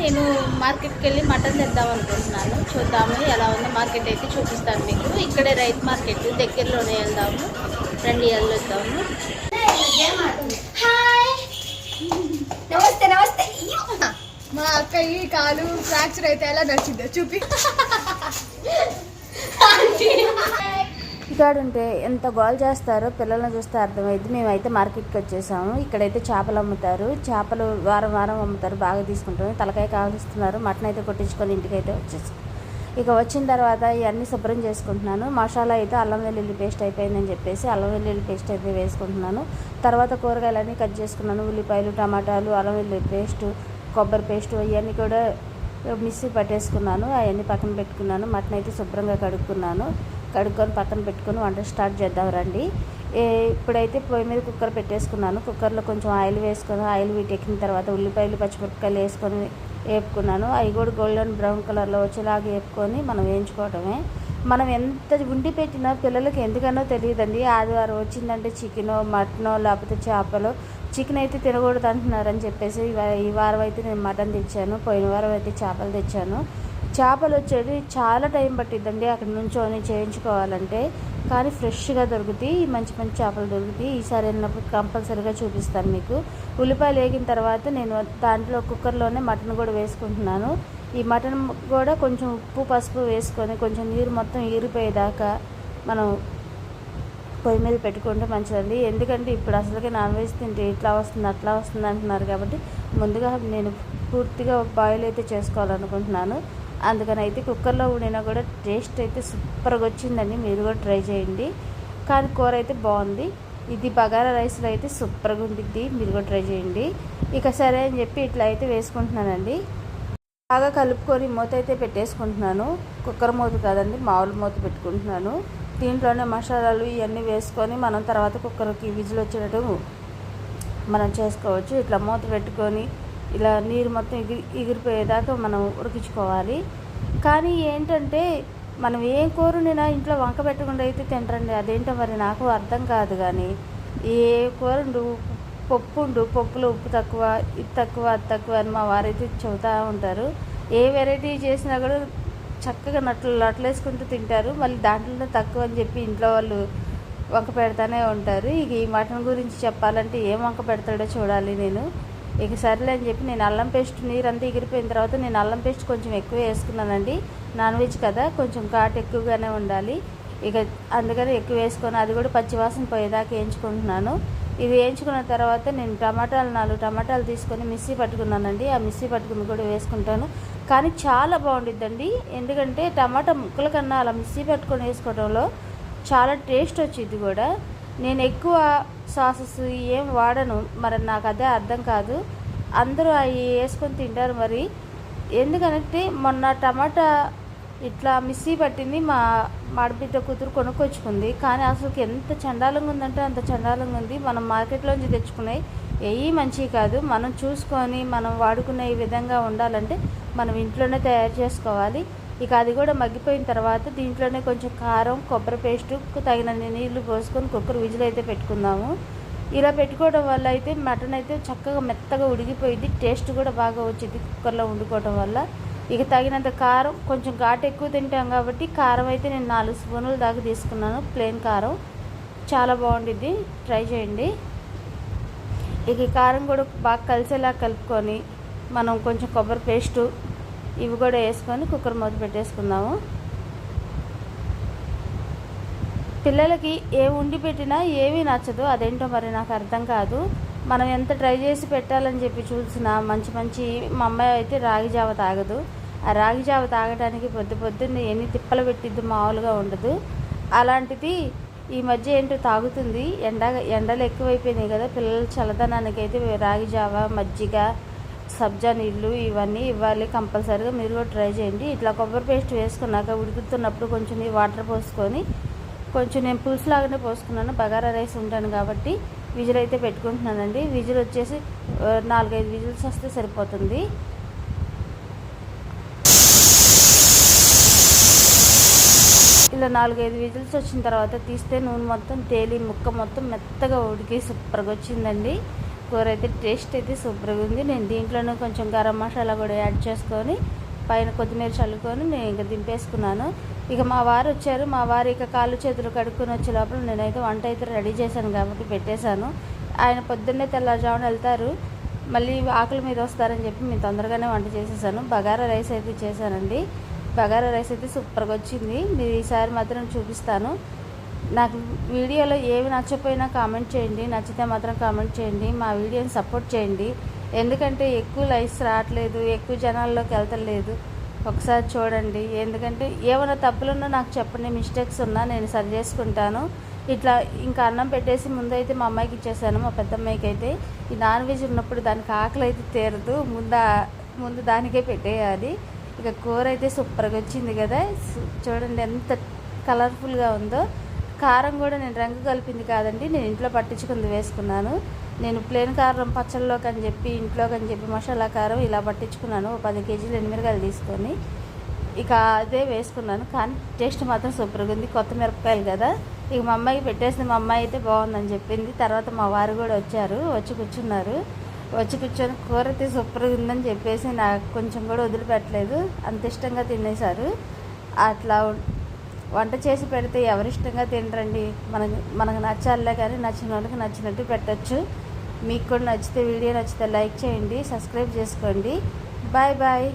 నేను మార్కెట్కి వెళ్ళి మటన్ తెద్దాం అనుకుంటున్నాను. చూద్దాము ఎలా ఉంది మార్కెట్ అయితే చూపిస్తాను మీకు. ఇక్కడే రైతు మార్కెట్ దగ్గరలోనే వెళ్దాము. రండి వెళ్దాము. నమస్తే నమస్తే. మా అక్క ఈ కాలు ఫ్రాక్చర్ అయితే ఎలా నడిచిందో చూపి. ఇక్కడ ఉంటే ఎంత గోల్ చేస్తారో పిల్లల్ని చూస్తే అర్థమైంది. మేమైతే మార్కెట్కి వచ్చేసాము. ఇక్కడైతే చేపలు అమ్ముతారు. చేపలు వారం వారం అమ్ముతారు. బాగా తీసుకుంటారు. తలకాయ కావలిస్తున్నారు. మటన్ అయితే కొట్టించుకొని ఇంటికి అయితే వచ్చేసాం. ఇక వచ్చిన తర్వాత ఇవన్నీ శుభ్రం చేసుకుంటున్నాను. మసాలా అయితే అల్లం వెల్లుల్లి పేస్ట్ అయిపోయిందని చెప్పేసి అల్లం వెల్లుల్లి పేస్ట్ అయితే వేసుకుంటున్నాను. తర్వాత కూరగాయలన్నీ కట్ చేసుకున్నాను. ఉల్లిపాయలు, టమాటాలు, అల్లం వెల్లుల్లి పేస్టు, కొబ్బరి పేస్టు అవన్నీ కూడా మిక్సీ పట్టేసుకున్నాను. అవన్నీ పక్కన పెట్టుకున్నాను. మటన్ అయితే శుభ్రంగా కడుక్కొని పక్కన పెట్టుకొని వంట స్టార్ట్ చేద్దాం రండి. ఇప్పుడైతే పొయ్యి మీద కుక్కర్ పెట్టేసుకున్నాను. కుక్కర్లో కొంచెం ఆయిల్ వేసుకొని ఆయిల్ వీటెక్కిన తర్వాత ఉల్లిపాయలు, పచ్చిమిరపకాయలు వేసుకొని వేపుకున్నాను. అవి కూడా గోల్డెన్ బ్రౌన్ కలర్లో వచ్చేలాగా వేపుకొని మనం వేయించుకోవటమే. మనం ఎంత ఉండి పెట్టినా పిల్లలకి ఎందుకనో తెలియదండి. ఆదివారం వచ్చిందంటే చికెనో, మటనో, లేకపోతే చేపలో. చికెన్ అయితే తినకూడదు అంటున్నారని చెప్పేసి ఈ వారం అయితే నేను మటన్ తెచ్చాను. పోయిన వారం అయితే చేపలు తెచ్చాను. చేపలు వచ్చేది చాలా టైం పట్టిద్దండి అక్కడ నుంచొని చేయించుకోవాలంటే. కానీ ఫ్రెష్గా దొరుకుతాయి. మంచి మంచి చేపలు దొరుకుతాయి. ఈసారి వెళ్ళినప్పుడు కంపల్సరీగా చూపిస్తాను మీకు. ఉల్లిపాయలు వేగిన తర్వాత నేను దాంట్లో కుక్కర్లోనే మటన్ కూడా వేసుకుంటున్నాను. ఈ మటన్ కూడా కొంచెం ఉప్పు, పసుపు వేసుకొని కొంచెం నీరు మొత్తం ఈరిపోయేదాకా మనం పొయ్యి మీద పెట్టుకుంటే మంచిదండి. ఎందుకంటే ఇప్పుడు అసలుకి నాన్ వెజ్ తింటే ఇట్లా వస్తుంది అట్లా వస్తుంది అంటున్నారు కాబట్టి ముందుగా నేను పూర్తిగా బాయిల్ అయితే చేసుకోవాలనుకుంటున్నాను. అందుకని అయితే కుక్కర్లో ఉండినా కూడా టేస్ట్ అయితే సూపర్గా వచ్చిందండి. మీరు కూడా ట్రై చేయండి. కానీ కూర అయితే బాగుంది. ఇది బగారా రైస్లో అయితే సూపర్గా ఉంటుంది. మీరు కూడా ట్రై చేయండి. ఇక సరే అని చెప్పి ఇట్లా అయితే వేసుకుంటున్నానండి. బాగా కలుపుకొని మూత అయితే పెట్టేసుకుంటున్నాను. కుక్కర్ మూత కాదండి, మామూలు మూత పెట్టుకుంటున్నాను. దీంట్లోనే మసాలాలు ఇవన్నీ వేసుకొని మనం తర్వాత కుక్కర్కి విజిల్ వచ్చేటట్టు మనం చేసుకోవచ్చు. ఇట్లా మూత పెట్టుకొని ఇలా నీరు మొత్తం ఎగిరిపోయేదాకా మనం ఉడికించుకోవాలి. కానీ ఏంటంటే మనం ఏం కూరనైనా ఇంట్లో వంక పెట్టకుండా అయితే తింటారండి. అదేంటో మరి నాకు అర్థం కాదు. కానీ ఏ కూర పప్పులో ఉప్పు తక్కువ, ఇది తక్కువ, అది తక్కువ అని మా వారైతే చెబుతూ ఉంటారు. ఏ వెరైటీ చేసినా కూడా చక్కగా నట్లేసుకుంటూ తింటారు. మళ్ళీ దాంట్లో తక్కువ అని చెప్పి ఇంట్లో వాళ్ళు వంక పెడతానే ఉంటారు. ఇక ఈ మటన్ గురించి చెప్పాలంటే ఏం వంక పెడతాడో చూడాలి నేను. ఇక సర్లే అని చెప్పి నేను అల్లం పేస్ట్ నీరంతా ఎగిరిపోయిన తర్వాత నేను అల్లం పేస్ట్ కొంచెం ఎక్కువ వేసుకున్నానండి. నాన్ వెజ్ కదా, కొంచెం ఘాటు ఎక్కువగానే ఉండాలి. ఇక అందుకని ఎక్కువ వేసుకొని అది కూడా పచ్చివాసన పోయేదాకా వేయించుకుంటున్నాను. ఇది వేయించుకున్న తర్వాత నేను 4 టమాటాలు తీసుకొని మిక్సీ పట్టుకున్నానండి. ఆ మిక్సీ పట్టుకుని కూడా వేసుకుంటాను. కానీ చాలా బాగుండిద్దండి. ఎందుకంటే టమాటా ముక్కల కన్నా అలా మిక్సీ పట్టుకొని వేసుకోవడంలో చాలా టేస్ట్ వచ్చింది కూడా. నేను ఎక్కువ సాసెస్ ఏం వాడను. మరి నాకు అదే అర్థం కాదు. అందరూ అవి వేసుకొని తింటారు. మరి ఎందుకంటే మొన్న టమాటా ఇట్లా మిక్సీ పట్టింది మా మాడబిడ్డ కూతురు కొనుక్కొచ్చుకుంది. కానీ అసలు ఎంత చండాలంగా ఉందంటే అంత చండాలంగా ఉంది. మనం మార్కెట్లోంచి తెచ్చుకున్నాయి ఏవి మంచివి కాదు. మనం చూసుకొని మనం వాడుకునే విధంగా ఉండాలంటే మనం ఇంట్లోనే తయారు చేసుకోవాలి. ఇక అది కూడా మగ్గిపోయిన తర్వాత దీంట్లోనే కొంచెం కారం, కొబ్బరి పేస్టు, తగినన్ని నీళ్లు పోసుకొని కుక్కర్ విజిల్ అయితే పెట్టుకుందాము. ఇలా పెట్టుకోవడం వల్ల అయితే మటన్ అయితే చక్కగా మెత్తగా ఉడికిపోయింది. టేస్ట్ కూడా బాగా వచ్చింది కుక్కర్లో వండుకోవడం వల్ల. ఇక తగినంత కారం, కొంచెం ఘాటు ఎక్కువ తింటాం కాబట్టి కారం అయితే నేను 4 స్పూన్ల దాకా తీసుకున్నాను. ప్లెయిన్ కారం చాలా బాగుండిద్ది. ట్రై చేయండి. ఇక ఈ కారం కూడా బాగా కలిసేలా కలుపుకొని మనం కొంచెం కొబ్బరి పేస్టు ఇవి కూడా వేసుకొని కుక్కర్ మూత పెట్టేసుకుందాము. పిల్లలకి ఏ వండి పెట్టినా ఏమీ నచ్చదు. అదేంటో మరి నాకు అర్థం కాదు. మనం ఎంత ట్రై చేసి పెట్టాలని చెప్పి చూసినా మంచి మా అమ్మాయి అయితే రాగి జావ తాగదు. ఆ రాగి జావ తాగడానికి పొద్దున్నే ఎన్ని తిప్పలు పెట్టిద్దు, మామూలుగా ఉండదు. అలాంటిది ఈ మధ్య ఏంటో తాగుతుంది. ఎండలు ఎక్కువైపోయినాయి కదా, పిల్లల చల్లదనానికి అయితే రాగి జావ, మజ్జిగ, సబ్జా నీళ్ళు ఇవన్నీ ఇవ్వాలి కంపల్సరీగా. మీరు కూడా ట్రై చేయండి. ఇట్లా కొబ్బరి పేస్ట్ వేసుకున్నాక ఉడుకుతున్నప్పుడు కొంచెం వాటర్ పోసుకొని కొంచెం నేను పులుసు లాగానే పోసుకున్నాను. బగారా రైస్ ఉంటాను కాబట్టి విజిల్ అయితే పెట్టుకుంటున్నానండి. విజిల్ వచ్చేసి 4-5 విజిల్స్ వస్తే సరిపోతుంది. ఇలా 4-5 విజిల్స్ వచ్చిన తర్వాత తీస్తే నూనె మొత్తం తేలి ముక్క మొత్తం మెత్తగా ఉడికి సూపర్గా వచ్చిందండి. కూర అయితే టేస్ట్ అయితే సూపర్గా ఉంది. నేను దీంట్లోనే కొంచెం గరం మసాలా కూడా యాడ్ చేసుకొని పైన కొత్తిమీర చల్లుకొని నేను ఇంకా దింపేసుకున్నాను. ఇక మా వారు వచ్చారు. మా వారు ఇక కాళ్ళు చేతులు కడుక్కొని వచ్చే లోపల నేనైతే వంట అయితే రెడీ చేశాను కాబట్టి పెట్టేశాను. ఆయన పొద్దున్నే తెల్లవారుజామున వెళ్తారు, మళ్ళీ ఆకుల మీద వస్తారని చెప్పి నేను తొందరగానే వంట చేసేసాను. బగారా రైస్ అయితే చేశానండి. బగారా రైస్ అయితే సూపర్గా వచ్చింది. మీరు ఈసారి మాత్రం చూపిస్తాను. నాకు వీడియోలో ఏవి నచ్చకపోయినా కామెంట్ చేయండి, నచ్చితే మాత్రం కామెంట్ చేయండి. మా వీడియోని సపోర్ట్ చేయండి. ఎందుకంటే ఎక్కువ లైక్స్ రావట్లేదు, ఎక్కువ జనాల్లోకి వెళ్తలేదు. ఒకసారి చూడండి. ఎందుకంటే ఏమైనా తప్పులున్నా నాకు చెప్పండి, మిస్టేక్స్ ఉన్నా నేను సరి చేసుకుంటాను. ఇట్లా ఇంకా అన్నం పెట్టేసి ముందైతే మా అమ్మాయికి ఇచ్చేసాను, మా పెద్ద అమ్మాయికి అయితే. ఈ నాన్ వెజ్ ఉన్నప్పుడు దానికి ఆకలి అయితే తీరదు, ముందు దానికే పెట్టేయాలి. ఇక కూర అయితే సూపర్గా వచ్చింది కదా, చూడండి ఎంత కలర్ఫుల్గా ఉందో. కారం కూడా నేను రంగు కలిపింది కాదండి, నేను ఇంట్లో పట్టించుకుంది వేసుకున్నాను. నేను ప్లేన్ కారం పచ్చళ్ళలోకి అని చెప్పి ఇంట్లోకి అని చెప్పి మసాలా కారం ఇలా పట్టించుకున్నాను. 10 కేజీలు ఎండుమిరకాయలు తీసుకొని ఇక అదే వేసుకున్నాను. కానీ టేస్ట్ మాత్రం సూపర్గా ఉంది. కొత్త మిరపకాయలు కదా. ఇక మా అమ్మాయికి పెట్టేసి మా అమ్మాయి అయితే బాగుందని చెప్పింది. తర్వాత మా వారు కూడా వచ్చారు, వచ్చి కూర్చొని కూర అయితే సూపర్గా ఉందని చెప్పేసి నాకు కొంచెం కూడా వదిలిపెట్టలేదు, అంత ఇష్టంగా తినేశారు. అట్లా వంట చేసి పెడితే ఎవరిష్టంగా తినరండి, మనకు నచ్చాలే కానీ నచ్చిన వాళ్ళకి నచ్చినట్టు పెట్టచ్చు. మీకు కూడా నచ్చితే వీడియో నచ్చితే లైక్ చేయండి, సబ్స్క్రైబ్ చేసుకోండి. Bye bye.